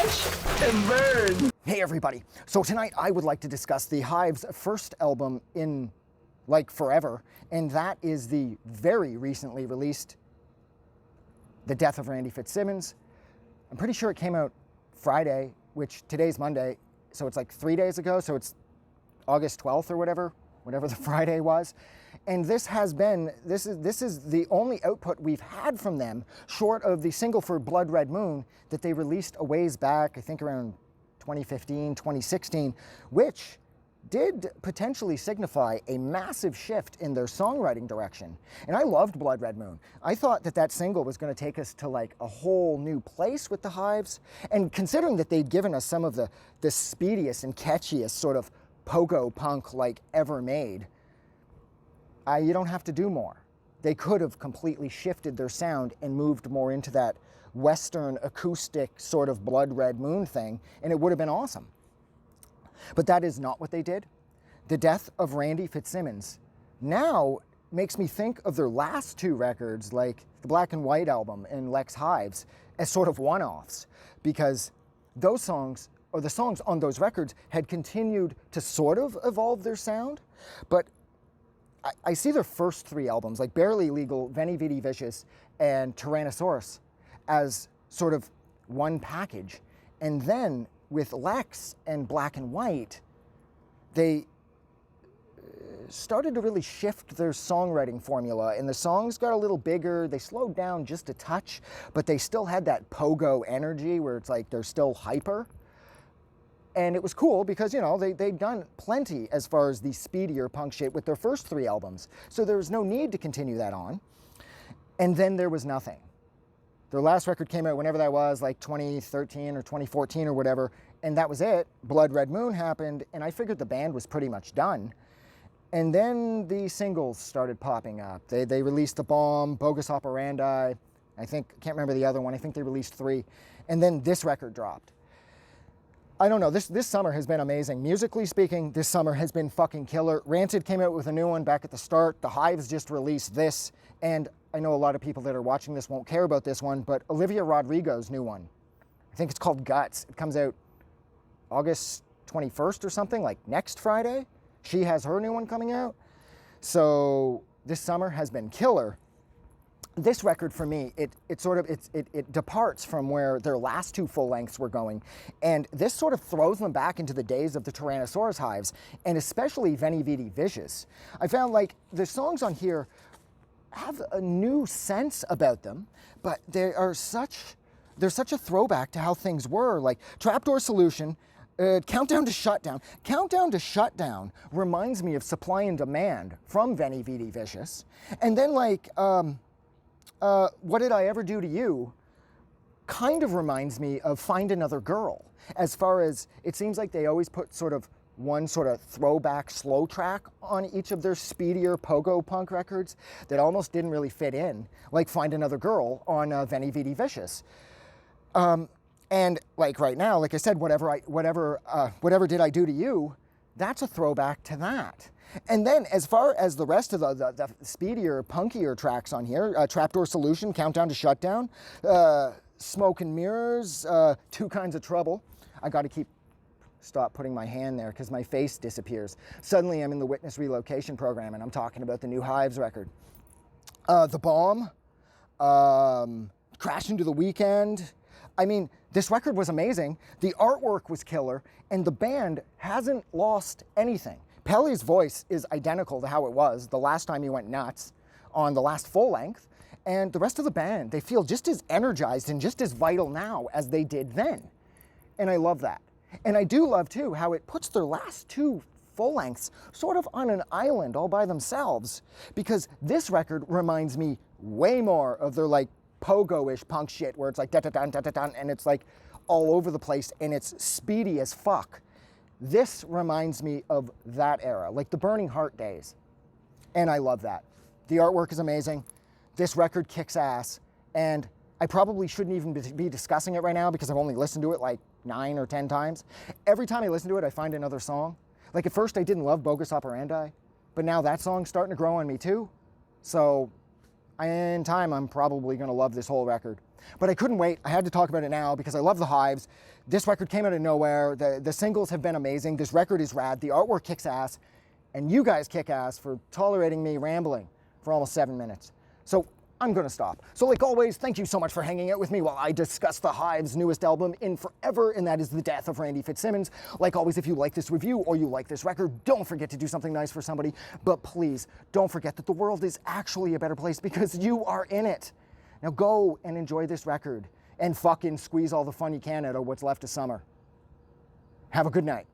Watch and burn. Hey everybody, so tonight I would like to discuss the Hives' first album in like forever, and that is the very recently released The Death of Randy Fitzsimmons. I'm pretty sure it came out Friday, which today's Monday, so it's like 3 days ago, so it's August 12th or whatever the Friday was. And this is the only output we've had from them, short of the single for Blood Red Moon that they released a ways back, I think around 2015, 2016, which did potentially signify a massive shift in their songwriting direction. And I loved Blood Red Moon. I thought that single was going to take us to like a whole new place with the Hives. And considering that they'd given us some of the speediest and catchiest sort of pogo punk like ever made, you don't have to do more. They could have completely shifted their sound and moved more into that Western acoustic sort of Blood Red Moon thing, and it would have been awesome. But that is not what they did. The Death of Randy Fitzsimmons now makes me think of their last two records, like the Black and White album and Lex Hives, as sort of one-offs, because those songs, or the songs on those records, had continued to sort of evolve their sound, but I see their first three albums, like Barely Legal, Veni Vidi Vicious, and Tyrannosaurus, as sort of one package. And then with Lex and Black and White, they started to really shift their songwriting formula, and the songs got a little bigger. They slowed down just a touch, but they still had that pogo energy where it's like they're still hyper. And it was cool because, you know, they'd done plenty as far as the speedier punk shit with their first three albums. So there was no need to continue that on. And then there was nothing. Their last record came out whenever that was, like 2013 or 2014 or whatever, and that was it. Blood Red Moon happened, and I figured the band was pretty much done. And then the singles started popping up. They released The Bomb, Bogus Operandi, I can't remember the other one, I think they released 3. And then this record dropped. I don't know, this summer has been amazing. Musically speaking, this summer has been fucking killer. Rancid came out with a new one back at the start. The Hives just released this, and I know a lot of people that are watching this won't care about this one, but Olivia Rodrigo's new one, I think it's called Guts. It comes out August 21st or something, like next Friday. She has her new one coming out. So this summer has been killer. This record for me, it departs from where their last two full lengths were going, and this sort of throws them back into the days of the Tyrannosaurus Hives, and especially Veni Vidi Vicious. I found like the songs on here have a new sense about them, but they're such a throwback to how things were. Like Trapdoor Solution, Countdown to Shutdown. Countdown to Shutdown reminds me of Supply and Demand from Veni Vidi Vicious, and then like What Did I Ever Do to You kind of reminds me of Find Another Girl, as far as it seems like they always put sort of one sort of throwback slow track on each of their speedier pogo punk records that almost didn't really fit in, like Find Another Girl on Veni Vidi Vicious. And like right now, like I said, Whatever Did I Do to You, that's a throwback to that. And then as far as the rest of the speedier, punkier tracks on here, Trapdoor Solution, Countdown to Shutdown, Smoke and Mirrors, Two Kinds of Trouble. I got to stop putting my hand there because my face disappears. Suddenly I'm in the Witness Relocation Program and I'm talking about the new Hives record. The Bomb, Crash Into the Weekend. I mean, this record was amazing. The artwork was killer, and the band hasn't lost anything. Pelly's voice is identical to how it was the last time he went nuts on the last full length, and the rest of the band, they feel just as energized and just as vital now as they did then. And I love that. And I do love, too, how it puts their last two full lengths sort of on an island all by themselves, because this record reminds me way more of their, like, pogo-ish punk shit where it's like da-da-dun, da-da-dun, and it's, like, all over the place, and it's speedy as fuck. This reminds me of that era, like the Burning Heart days. And I love that. The artwork is amazing. This record kicks ass. And I probably shouldn't even be discussing it right now because I've only listened to it like 9 or 10 times. Every time I listen to it, I find another song. Like at first I didn't love Bogus Operandi, but now that song's starting to grow on me too. So in time, I'm probably going to love this whole record. But I couldn't wait. I had to talk about it now because I love the Hives. This record came out of nowhere. The singles have been amazing. This record is rad. The artwork kicks ass. And you guys kick ass for tolerating me rambling for almost 7 minutes. So I'm going to stop. So like always, thank you so much for hanging out with me while I discuss the Hives' newest album in forever, and that is The Death of Randy Fitzsimmons. Like always, if you like this review or you like this record, don't forget to do something nice for somebody. But please, don't forget that the world is actually a better place because you are in it. Now go and enjoy this record and fucking squeeze all the fun you can out of what's left of summer. Have a good night.